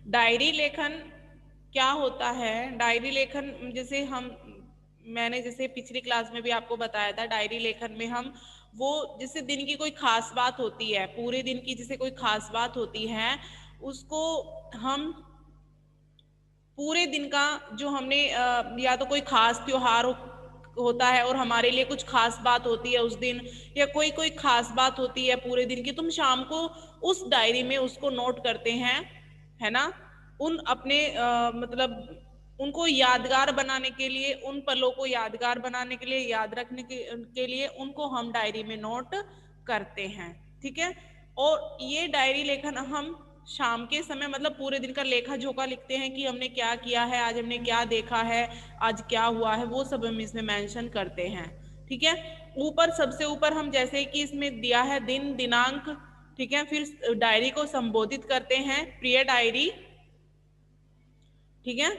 Diary लेखन क्या होता है? डायरी लेखन जैसे मैंने जैसे पिछली क्लास में भी आपको बताया था, डायरी लेखन में हम वो जैसे दिन की कोई खास बात होती है, पूरे दिन की जैसे कोई खास बात होती है, उसको हम पूरे दिन का जो हमने या तो कोई खास त्योहार होता है और हमारे लिए कुछ खास बात होती है उस दिन, या कोई कोई खास बात होती है पूरे दिन की, तुम शाम को उस डायरी में उसको नोट करते हैं, है ना? उन अपने मतलब उनको यादगार बनाने के लिए, उन पलों को यादगार बनाने के लिए, याद रखने के लिए उनको हम डायरी में नोट करते हैं। ठीक है। और ये डायरी लेखन हम शाम के समय मतलब पूरे दिन का लेखा जोखा लिखते हैं कि हमने क्या किया है, आज हमने क्या देखा है, आज क्या हुआ है, वो सब हम इसमें मेंशन करते हैं। ठीक है। ऊपर सबसे ऊपर हम जैसे कि इसमें दिया है दिन दिनांक, ठीक है, फिर डायरी को संबोधित करते हैं प्रिय डायरी। ठीक है,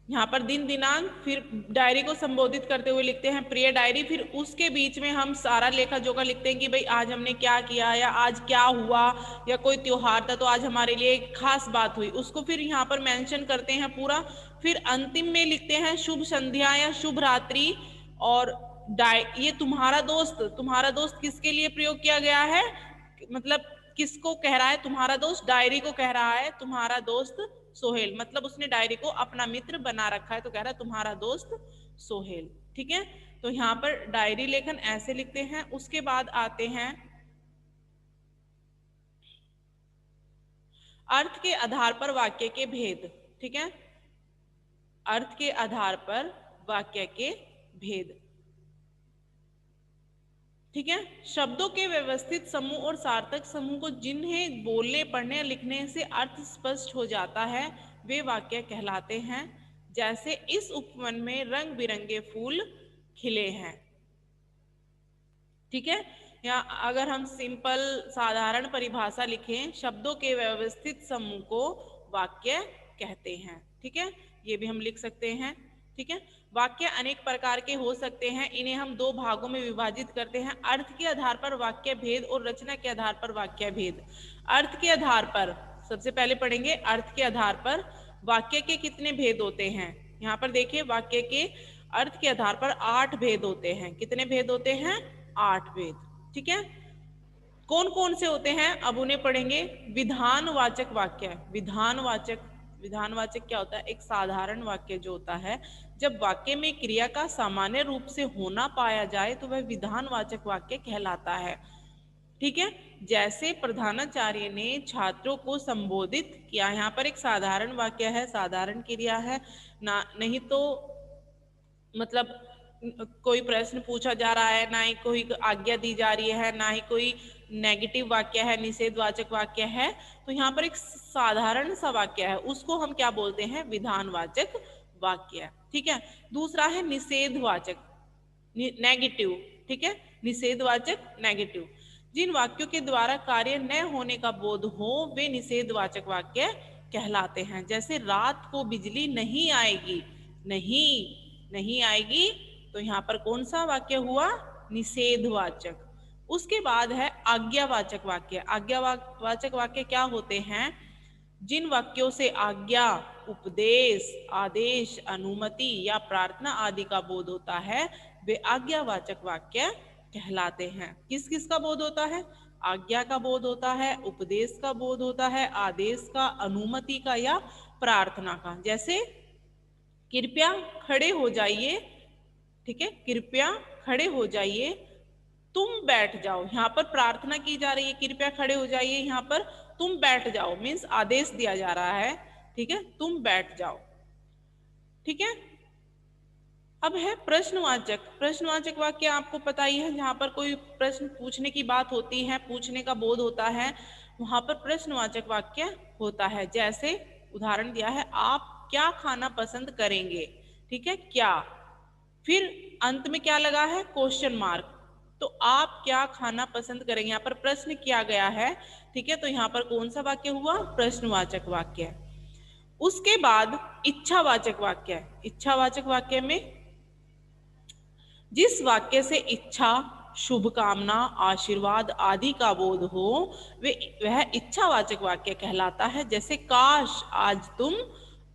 यहाँ पर दिन दिनांक, फिर डायरी को संबोधित करते हुए लिखते हैं प्रिय डायरी, फिर उसके बीच में हम सारा लेखा जोखा लिखते हैं कि भाई आज हमने क्या किया, या आज क्या हुआ, या कोई त्योहार था तो आज हमारे लिए एक खास बात हुई, उसको फिर यहाँ पर मेंशन करते हैं पूरा। फिर अंतिम में लिखते हैं शुभ संध्या या शुभ रात्रि। और ये तुम्हारा दोस्त किसके लिए प्रयोग किया गया है? मतलब किसको कह रहा है तुम्हारा दोस्त? डायरी को कह रहा है तुम्हारा दोस्त सोहेल, मतलब उसने डायरी को अपना मित्र बना रखा है तो कह रहा है तुम्हारा दोस्त सोहेल। ठीक है, तो यहाँ पर डायरी लेखन ऐसे लिखते हैं। उसके बाद आते हैं अर्थ के आधार पर वाक्य के भेद। ठीक है, अर्थ के आधार पर वाक्य के भेद। ठीक है, शब्दों के व्यवस्थित समूह और सार्थक समूह को जिन्हें बोलने पढ़ने लिखने से अर्थ स्पष्ट हो जाता है वे वाक्य कहलाते हैं। जैसे इस उपवन में रंग बिरंगे फूल खिले हैं। ठीक है, या अगर हम सिंपल साधारण परिभाषा लिखें, शब्दों के व्यवस्थित समूह को वाक्य कहते हैं। ठीक है, ये भी हम लिख सकते हैं। ठीक है, वाक्य अनेक प्रकार के हो सकते हैं, इन्हें हम दो भागों में विभाजित करते हैं, अर्थ के आधार पर वाक्य भेद और रचना के आधार पर वाक्य भेद। अर्थ के आधार पर सबसे पहले पढ़ेंगे, अर्थ के आधार पर वाक्य के कितने भेद होते हैं। यहाँ पर देखिए, वाक्य के अर्थ के आधार पर 8 भेद होते हैं। कितने भेद होते हैं? 8 भेद। ठीक है, कौन कौन से होते हैं अब उन्हें पढ़ेंगे। विधानवाचक वाक्य, विधानवाचक क्या होता है? एक साधारण वाक्य जो होता है, जब वाक्य में क्रिया का सामान्य रूप से होना पाया जाए तो वह विधानवाचक वाक्य कहलाता है। ठीक है, जैसे प्रधानाचार्य ने छात्रों को संबोधित किया, यहाँ पर एक साधारण वाक्य है, साधारण क्रिया है ना, नहीं तो मतलब कोई प्रश्न पूछा जा रहा है, ना ही कोई आज्ञा दी जा रही है, ना ही कोई नेगेटिव वाक्य है, निषेधवाचक वाक्य है, तो यहाँ पर एक साधारण सा वाक्य है, उसको हम क्या बोलते हैं? विधानवाचक वाक्य। ठीक है, दूसरा है निषेधवाचक, नेगेटिव। ठीक है, निषेधवाचक नेगेटिव, जिन वाक्यों के द्वारा कार्य न होने का बोध हो वे निषेधवाचक वाक्य कहलाते हैं। जैसे रात को बिजली नहीं आएगी, नहीं आएगी, तो यहाँ पर कौन सा वाक्य हुआ? निषेधवाचक। उसके बाद है आज्ञावाचक वाक्य। आज्ञावाचक वाक्य क्या होते हैं? जिन वाक्यों से आज्ञा, उपदेश, आदेश, अनुमति या प्रार्थना आदि का बोध होता है वे आज्ञावाचक वाक्य कहलाते हैं। किस किस का बोध होता है? आज्ञा का बोध होता है, उपदेश का बोध होता है, आदेश का, अनुमति का या प्रार्थना का। जैसे कृपया खड़े हो जाइए, ठीक है, कृपया खड़े हो जाइए, तुम बैठ जाओ, यहाँ पर प्रार्थना की जा रही है, कृपया खड़े हो जाइए, यहाँ पर तुम बैठ जाओ मीन्स आदेश दिया जा रहा है। ठीक है, तुम बैठ जाओ। ठीक है, अब है प्रश्नवाचक। प्रश्नवाचक वाक्य आपको पता ही है, जहां पर कोई प्रश्न पूछने की बात होती है, पूछने का बोध होता है, वहां पर प्रश्नवाचक वाक्य होता है। जैसे उदाहरण दिया है, आप क्या खाना पसंद करेंगे। ठीक है, क्या, फिर अंत में क्या लगा है? Question mark. तो आप क्या खाना पसंद करेंगे, यहाँ पर प्रश्न किया गया है। ठीक है, तो यहाँ पर कौन सा वाक्य हुआ? प्रश्नवाचक वाक्य। उसके बाद इच्छावाचक वाक्य। इच्छावाचक वाक्य में जिस वाक्य से इच्छा, शुभकामना, आशीर्वाद आदि का बोध हो, वह इच्छावाचक वाक्य कहलाता है। जैसे काश आज तुम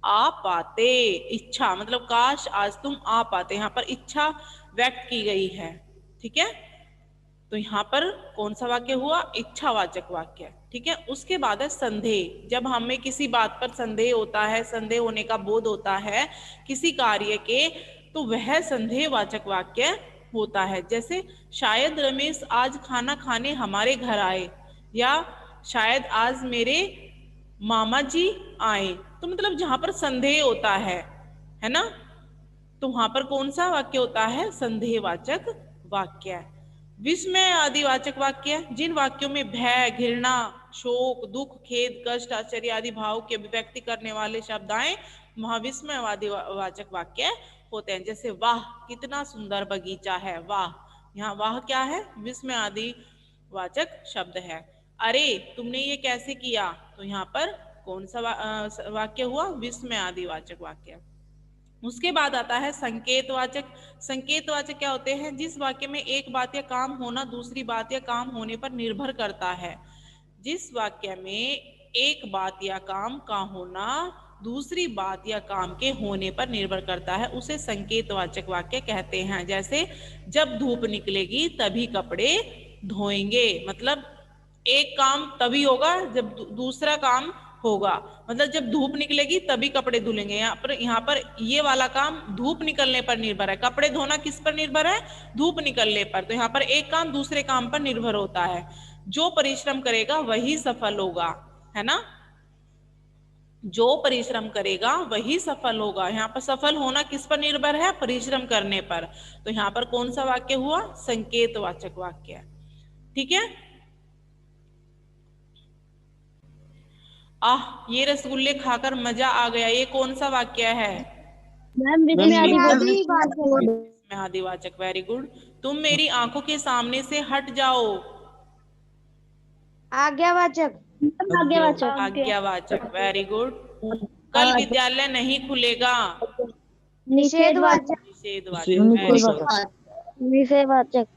आ पाते, इच्छा मतलब काश आज तुम आ पाते, यहाँ पर इच्छा व्यक्त की गई है। ठीक है, तो यहाँ पर कौन सा वाक्य हुआ? इच्छावाचक वाक्य। ठीक है, उसके बाद है संदेह। जब हमें किसी बात पर संदेह होता है, संदेह होने का बोध होता है किसी कार्य के, तो वह संदेहवाचक वाक्य होता है। जैसे शायद रमेश आज खाना खाने हमारे घर आए, या शायद आज मेरे मामा जी आए। तो मतलब जहां पर संदेह होता है ना, तो वहां पर कौन सा वाक्य होता है? संदेहवाचक वाक्य। विस्मय आदि वाचक वाक्य, जिन वाक्यों में भय, घृणा, शोक, दुख, खेद, कष्ट, आश्चर्य आदि भाव की अभिव्यक्ति करने वाले शब्द आए, वहां विस्मयवादी वाचक वाक्य होते हैं। जैसे वाह कितना सुंदर बगीचा है, वाह, यहाँ वाह क्या है? विस्मय आदि वाचक शब्द है। अरे तुमने ये कैसे किया, तो यहाँ पर कौन सा वाक्य हुआ? विस्मय आदि वाचक वाक्य। उसके बाद आता है संकेतवाचक। संकेतवाचक क्या होते हैं? जिस वाक्य में एक बात या काम होना दूसरी बात या काम होने पर निर्भर करता है। जिस वाक्य में एक बात या काम का होना दूसरी बात या काम के होने पर निर्भर करता है, उसे संकेतवाचक वाक्य कहते हैं। जैसे जब धूप निकलेगी तभी कपड़े धोएंगे, मतलब एक काम तभी होगा जब दूसरा काम होगा, मतलब जब धूप निकलेगी तभी कपड़े धुलेंगे। यहाँ पर ये वाला काम धूप निकलने पर निर्भर है, कपड़े धोना किस पर निर्भर है? धूप निकलने पर। तो यहाँ पर एक काम दूसरे काम पर निर्भर होता है। जो परिश्रम करेगा वही सफल होगा, है ना, जो परिश्रम करेगा वही सफल होगा। यहाँ पर सफल होना किस पर निर्भर है? परिश्रम करने पर। तो यहाँ पर कौन सा वाक्य हुआ? संकेतवाचक वाक्य। ठीक है, आह ये रसगुल्ले खाकर मजा आ गया, ये कौन सा वाक्य है? विस्मय आदिवाचक। Very good. तुम मेरी आंखों के सामने से हट जाओ, आज्ञावाचक। आज्ञावाचक। Very good. कल विद्यालय नहीं खुलेगा, निषेधवाचक। निषेधवाचक। निषेधवाचक।